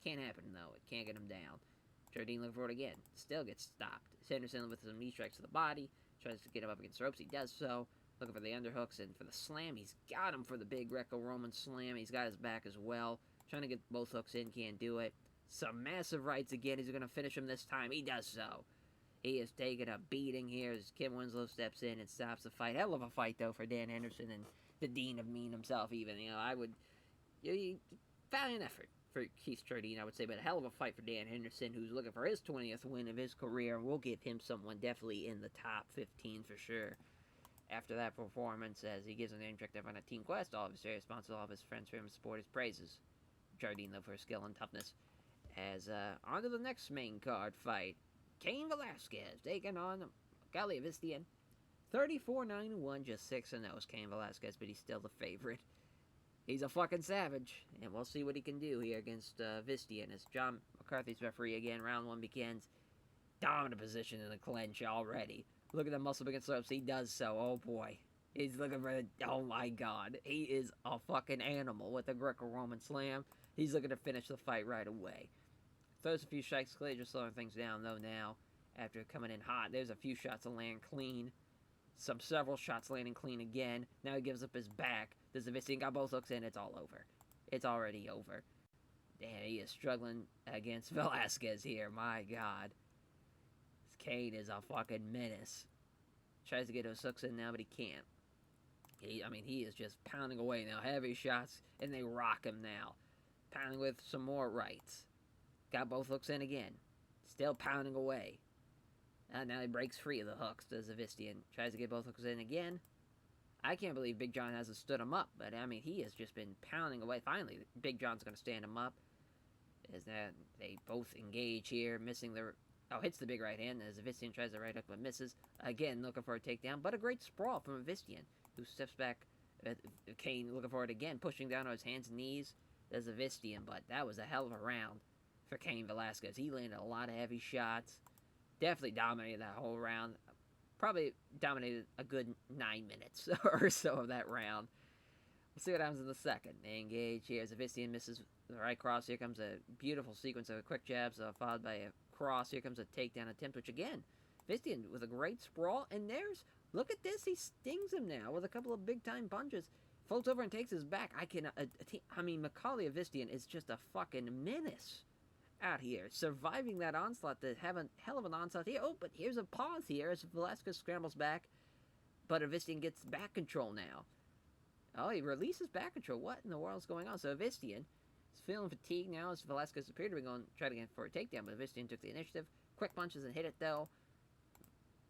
Can't happen, though. It can't get him down. Jardine looking for it again. Still gets stopped. Henderson with some knee strikes to the body. Tries to get him up against the ropes. He does so. Looking for the underhooks and for the slam. He's got him for the big Greco-Roman slam. He's got his back as well. Trying to get both hooks in. Can't do it. Some massive rights again. He's going to finish him this time. He does so. He is taking a beating here as Kim Winslow steps in and stops the fight. Hell of a fight, though, for Dan Henderson and the Dean of Mean himself, even. I would... valiant effort for Keith Jardine, I would say, but a hell of a fight for Dan Henderson, who's looking for his 20th win of his career, and we'll give him someone definitely in the top 15 for sure. After that performance, as he gives an objective on a team quest, all of his various sponsors, all of his friends, family, support, his praises. Jardine, though, for his skill and toughness. As, on to the next main card fight. Cain Velasquez taking on Gali Vistian. 34-9-1, just 6-0 is Cain Velasquez, but he's still the favorite. He's a fucking savage, and we'll see what he can do here against Vistian as John McCarthy's referee again. Round 1 begins. Dominant position in the clinch already. Look at the muscle against the ropes. He does so. Oh boy. He's looking for the... Oh my god. He is a fucking animal with a Greco-Roman slam. He's looking to finish the fight right away. Throws a few strikes. Clearly just slowing things down though now. After coming in hot. There's a few shots that land clean. Several shots landing clean again. Now he gives up his back. Does the Vistian got both hooks in? It's all over. It's already over. Damn, he is struggling against Velasquez here. My god. Cain is a fucking menace. Tries to get those hooks in now, but he can't. He is just pounding away now. Heavy shots, and they rock him now. Pounding with some more rights. Got both hooks in again. Still pounding away. Now he breaks free of the hooks, does Vistian. Tries to get both hooks in again. I can't believe Big John hasn't stood him up, but he has just been pounding away. Finally, Big John's going to stand him up. As that they both engage here, missing the... Oh, hits the big right hand as Vistian tries the right hook but misses. Again, looking for a takedown, but a great sprawl from Vistian, who steps back. Cain looking for it again, pushing down on his hands and knees. There's Vistian, but that was a hell of a round for Cain Velasquez. He landed a lot of heavy shots. Definitely dominated that whole round. Probably dominated a good 9 minutes or so of that round. We'll see what happens in the second. They engage here as Vistian misses the right cross. Here comes a beautiful sequence of quick jabs followed by a cross. Here comes a takedown attempt, which again, Vistian with a great sprawl. And look at this. He stings him now with a couple of big time punches. Floats over and takes his back. Macaulay Vistian is just a fucking menace out here, surviving that onslaught, to have a hell of an onslaught here. Oh, but here's a pause here as Velasquez scrambles back, but Vistian gets back control now. Oh, he releases back control. What in the world is going on? So Vistian is feeling fatigued now as Velasquez appeared to be going try to get for a takedown, but Vistian took the initiative. Quick punches and hit it though.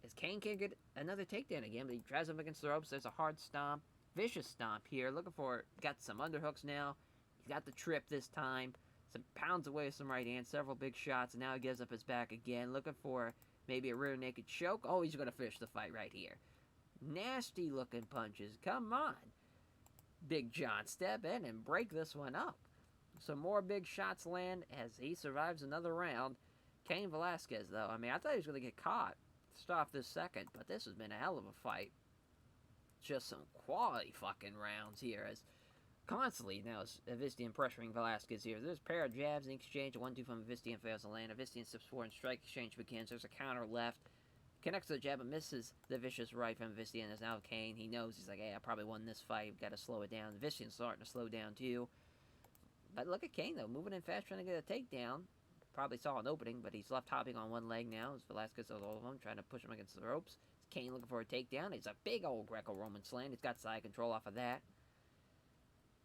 As Cain can't get another takedown again, but he drives him against the ropes. There's a hard stomp, vicious stomp here. Looking for, got some underhooks now. He's got the trip this time. Some pounds away with some right hand, several big shots, and now he gives up his back again, looking for maybe a rear naked choke. Oh, he's going to finish the fight right here. Nasty looking punches. Come on. Big John, step in and break this one up. Some more big shots land as he survives another round. Cain Velasquez, though, I thought he was going to get caught to start off this second, but this has been a hell of a fight. Just some quality fucking rounds here as constantly now is Vistian pressuring Velasquez here. There's a pair of jabs in exchange. 1-2 from Vistian fails to land. Vistian steps forward and strike exchange begins. There's a counter left. Connects to the jab and misses the vicious right from Vistian. As now Cain, he knows, he's like, hey, I probably won this fight. We've got to slow it down. Vistian's starting to slow down too. But look at Cain, though, moving in fast, trying to get a takedown. Probably saw an opening, but he's left hopping on one leg now as Velasquez does all of them, trying to push him against the ropes. Cain looking for a takedown. It's a big old Greco-Roman slam. He's got side control off of that.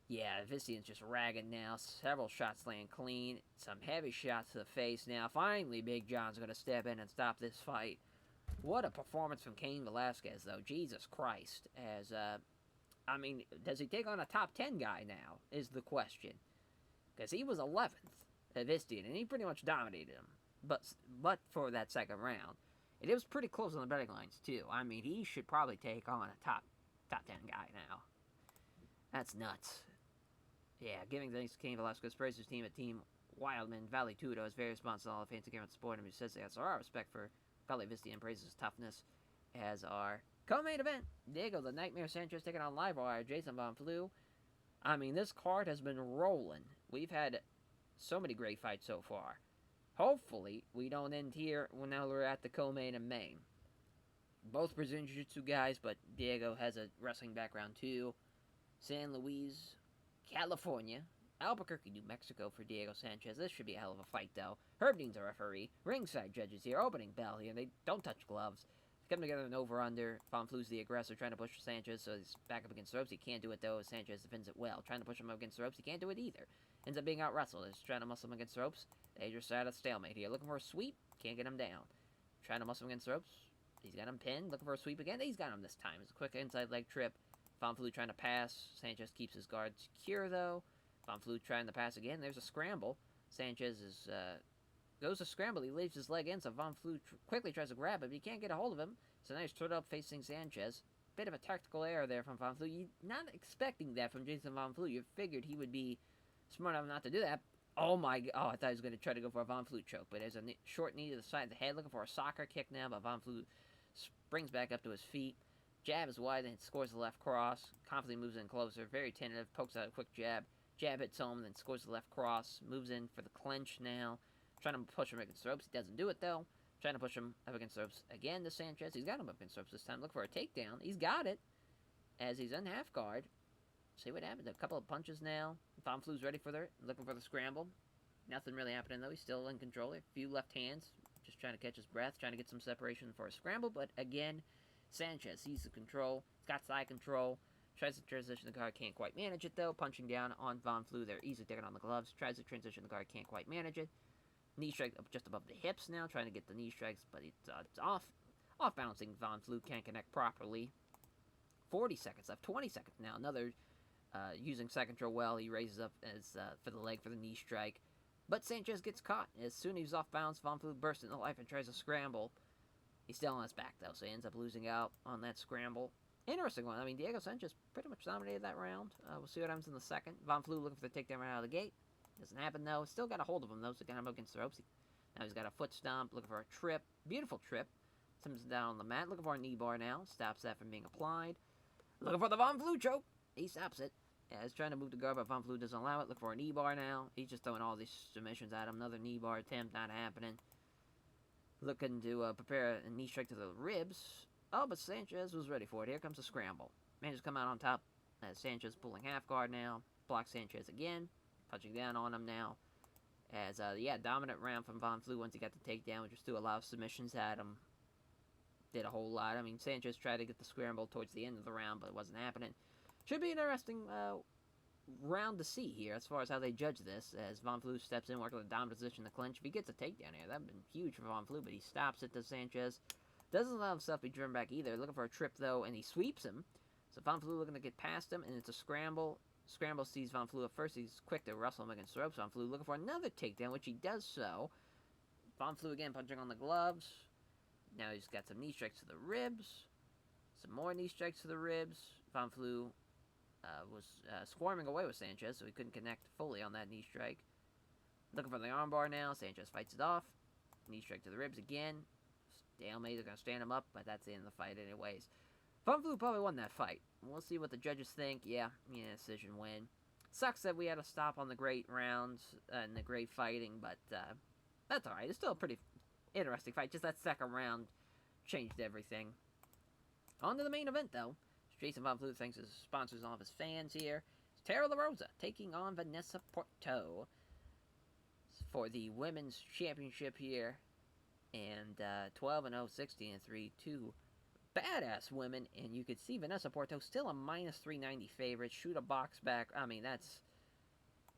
Yeah, Vistian's just ragging now. Several shots land clean. Some heavy shots to the face now. Finally, Big John's going to step in and stop this fight. What a performance from Cain Velasquez, though. Jesus Christ. As, does he take on a top 10 guy now, is the question. Because he was 11th at Vistian, and he pretty much dominated him. But for that second round. And it was pretty close on the betting lines, too. He should probably take on a top 10 guy now. That's nuts. Yeah, giving thanks to Cain Velasquez, praise his team at Team Wildman, Valley Tudo, his various sponsors, all the fans again support him. He says he has our respect for Valley Vistian, praises his toughness. As our co-main event, Diego the Nightmare Sanchez taking on Livewire, Jason Von Flew. This card has been rolling. We've had so many great fights so far. Hopefully, we don't end here when now we're at the co-main and main. Both Brazilian Jiu-Jitsu guys, but Diego has a wrestling background too. San Luis, California. Albuquerque, New Mexico for Diego Sanchez. This should be a hell of a fight, though. Herb Dean's a referee. Ringside judges here. Opening bell here. They don't touch gloves. They come together an over-under. Von Flu's the aggressor, trying to push Sanchez, so he's back up against the ropes. He can't do it, though. Sanchez defends it well. Trying to push him up against the ropes. He can't do it either. Ends up being out-wrestled. He's trying to muscle him against the ropes. They just at a stalemate here. Looking for a sweep. Can't get him down. Trying to muscle him against the ropes. He's got him pinned. Looking for a sweep again. He's got him this time. It's a quick inside leg trip. Von Flu trying to pass. Sanchez keeps his guard secure, though. Von Flu trying to pass again. There's a scramble. Sanchez goes to scramble. He leaves his leg in, so Von Flu quickly tries to grab it, but he can't get a hold of him. So now he's stood up facing Sanchez. Bit of a tactical error there from Von Flu. You're not expecting that from Jason Von Flu. You figured he would be smart enough not to do that. Oh my god. Oh, I thought he was going to try to go for a Von Flu choke, but there's a short knee to the side of the head. Looking for a soccer kick now, but Von Flu springs back up to his feet. Jab is wide and scores the left cross. Confidently moves in closer. Very tentative. Pokes out a quick jab. Jab hits home, then scores the left cross. Moves in for the clinch now. Trying to push him against the ropes. He doesn't do it, though. Trying to push him up against the ropes again to Sanchez. He's got him up against the ropes this time. Look for a takedown. He's got it. As he's in half guard. See what happens. A couple of punches now. Von Flu's ready for looking for the scramble. Nothing really happening, though. He's still in control. A few left hands. Just trying to catch his breath. Trying to get some separation for a scramble. But again, Sanchez sees the control. He's got side control. Tries to transition the guard, can't quite manage it, though. Punching down on Von Flu. They're easily taking on the gloves. Tries to transition the guard, can't quite manage it. Knee strike up just above the hips now. Trying to get the knee strikes, but it's off. Off-balancing Von Flu. Can't connect properly. 40 seconds left. 20 seconds now. Another using side control well. He raises up as for the leg for the knee strike. But Sanchez gets caught. As soon as he's off balance, Von Flu bursts into life and tries to scramble. He's still on his back, though, so he ends up losing out on that scramble. Interesting one. I mean, Diego Sanchez pretty much dominated that round. We'll see what happens in the second. Von Flu looking for the takedown right out of the gate. Doesn't happen, though. Still got a hold of him, though, so got him up against the ropes. Now he's got a foot stomp, looking for a trip. Beautiful trip. Simpson down on the mat, looking for a knee bar now. Stops that from being applied. Looking for the Von Flu choke. He stops it. Yeah, he's trying to move the guard, but Von Flu doesn't allow it. Looking for a knee bar now. He's just throwing all these submissions at him. Another knee bar attempt, not happening. Looking to prepare a knee strike to the ribs. Oh, but Sanchez was ready for it. Here comes the scramble. Manages to come out on top. Sanchez pulling half guard now. Blocks Sanchez again. Punching down on him now. As, dominant round from Von Flu once he got the takedown, which just threw a lot of submissions at him. Did a whole lot. I mean, Sanchez tried to get the scramble towards the end of the round, but it wasn't happening. Should be an interesting round to see here as far as how they judge this. As Von Flu steps in, working with a dominant position to clinch. If he gets a takedown here, that would have been huge for Von Flu, but he stops it to Sanchez. Doesn't allow himself to be driven back either. Looking for a trip, though, and he sweeps him. So Von Flu looking to get past him, and it's a scramble. Scramble sees Von Flu at first. He's quick to wrestle him against the ropes. Von Flu looking for another takedown, which he does so. Von Flu again punching on the gloves. Now he's got some knee strikes to the ribs. Some more knee strikes to the ribs. Von Flu was squirming away with Sanchez, so he couldn't connect fully on that knee strike. Looking for the armbar now. Sanchez fights it off. Knee strike to the ribs again. Stalemate. They're going to stand him up, but that's the end of the fight anyways. Von Flu probably won that fight. We'll see what the judges think. Yeah, decision win. Sucks that we had to stop on the great rounds and the great fighting, but that's alright. It's still a pretty interesting fight. Just that second round changed everything. On to the main event, though. Jason Von Flu thanks his sponsors and all of his fans here. It's Tara LaRosa taking on Vanessa Porto for the women's championship here. And 12-0, 16-3, two badass women. And you could see Vanessa Porto still a minus 390 favorite. Shoot a box back. I mean, that's...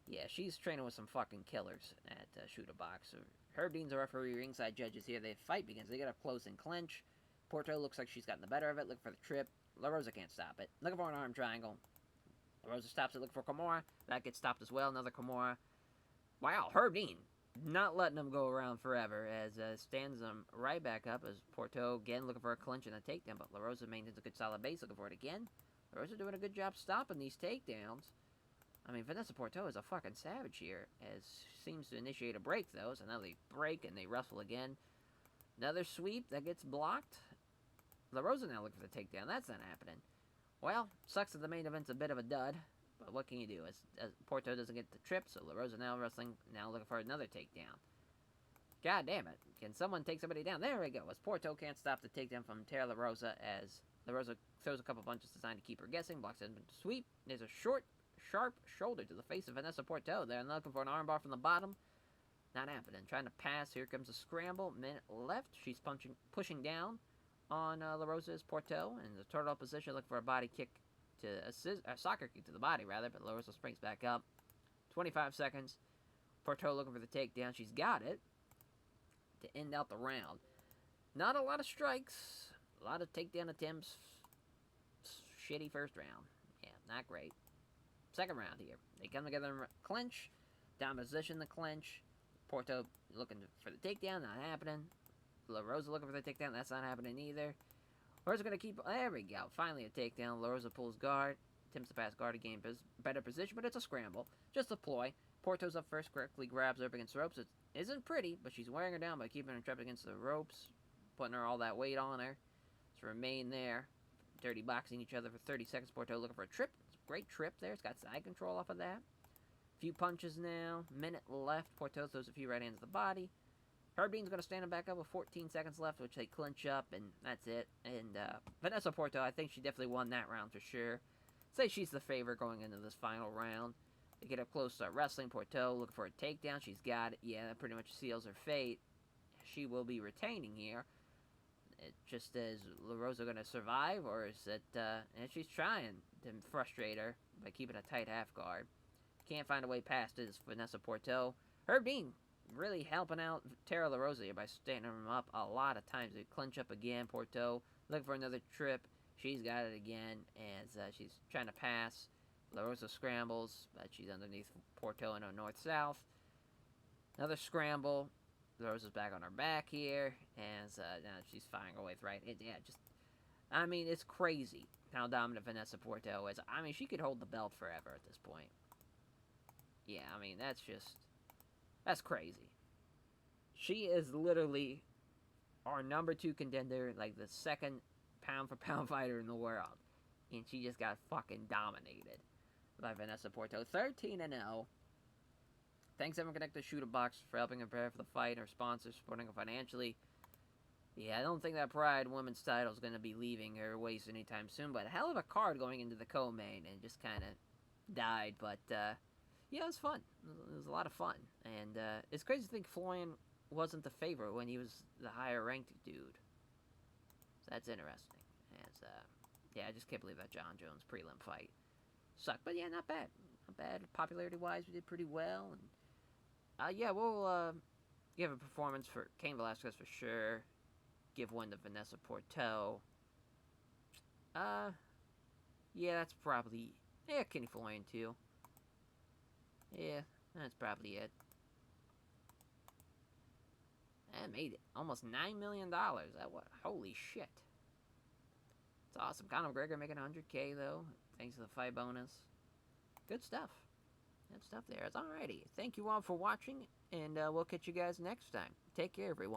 Yeah, she's training with some fucking killers at Shoot a Box. So Herb Dean's a referee, ringside judges here. They fight begins. They get up close and clinch. Porto looks like she's gotten the better of it. Looking for the trip. LaRosa can't stop it. Looking for an arm triangle. LaRosa stops it. Looking for Kimura. That gets stopped as well. Another Kimura. Wow, Herb Dean not letting him go around forever as stands him right back up as Porto again looking for a clinch and a takedown. But LaRosa maintains a good solid base. Looking for it again. LaRosa doing a good job stopping these takedowns. I mean, Vanessa Porto is a fucking savage here, as seems to initiate a break, though. So now they break and they wrestle again. Another sweep that gets blocked. LaRosa now looking for the takedown. That's not happening. Well, sucks that the main event's a bit of a dud, but what can you do? As Porto doesn't get the trip, so LaRosa now wrestling, now looking for another takedown. God damn it. Can someone take somebody down? There we go. As Porto can't stop the takedown from Tara LaRosa, as LaRosa throws a couple punches designed to keep her guessing, blocks it into sweep. There's a short sharp shoulder to the face of Vanessa Porto there, and looking for an armbar from the bottom. Not happening. Trying to pass. Here comes a scramble. Minute left. She's pushing down on LaRosa's Porto in the turtle position, looking for a body kick to a soccer kick to the body, rather, but LaRosa springs back up. 25 seconds. Porto looking for the takedown. She's got it to end out the round. Not a lot of strikes. A lot of takedown attempts. Shitty first round. Yeah, not great. Second round here. They come together and clinch. Down position, the clinch. Porto looking for the takedown. Not happening. LaRosa looking for the takedown. That's not happening either. LaRosa going to keep... There we go. Finally a takedown. LaRosa pulls guard. Attempts to pass guard to gain better position, but it's a scramble. Just a ploy. Porto's up first, correctly grabs her up against the ropes. It isn't pretty, but she's wearing her down by keeping her trapped against the ropes, putting her all that weight on her. To remain there. Dirty boxing each other for 30 seconds. Porto looking for a trip. It's a great trip there. It's got side control off of that. Few punches now. Minute left. Porto throws a few right hands to the body. Herb Dean's going to stand him back up with 14 seconds left, which they clinch up, and that's it. And Vanessa Porto, I think she definitely won that round for sure. Say she's the favorite going into this final round. They get up close to wrestling. Porto looking for a takedown. She's got it. Yeah, that pretty much seals her fate. She will be retaining here. It just is LaRosa going to survive, or is it... and she's trying to frustrate her by keeping a tight half guard. Can't find a way past it is Vanessa Porto. Herb Dean really helping out Tara LaRosa here by standing him up a lot of times. They clinch up again. Porto looking for another trip. She's got it again as she's trying to pass. LaRosa scrambles, but she's underneath Porto in a north-south. Another scramble. LaRosa's back on her back here as now she's firing away with right. I mean, it's crazy how dominant Vanessa Porto is. I mean, she could hold the belt forever at this point. Yeah, I mean, that's crazy. She is literally our number 2 contender, like the second pound-for-pound fighter in the world. And she just got fucking dominated by Vanessa Porto. 13-0. Thanks everyone connected to Shoot a Box for helping prepare for the fight, and her sponsors supporting her financially. Yeah, I don't think that Pride Women's title is going to be leaving her waist anytime soon, but a hell of a card going into the co-main, and just kind of died, but yeah, it was fun. It was a lot of fun, and it's crazy to think Florian wasn't the favorite when he was the higher-ranked dude. So that's interesting. As, yeah, I just can't believe that John Jones prelim fight sucked, but yeah, not bad. Not bad. Popularity-wise, we did pretty well, and yeah, we'll give a performance for Cain Velasquez for sure. Give one to Vanessa Porto. Yeah, that's probably... Yeah, Kenny Florian, too. Yeah, that's probably it. That made it almost $9 million. Holy shit. It's awesome. Conor McGregor making $100K, though, thanks to the fight bonus. Good stuff. Good stuff there. It's alrighty. Thank you all for watching, and we'll catch you guys next time. Take care, everyone.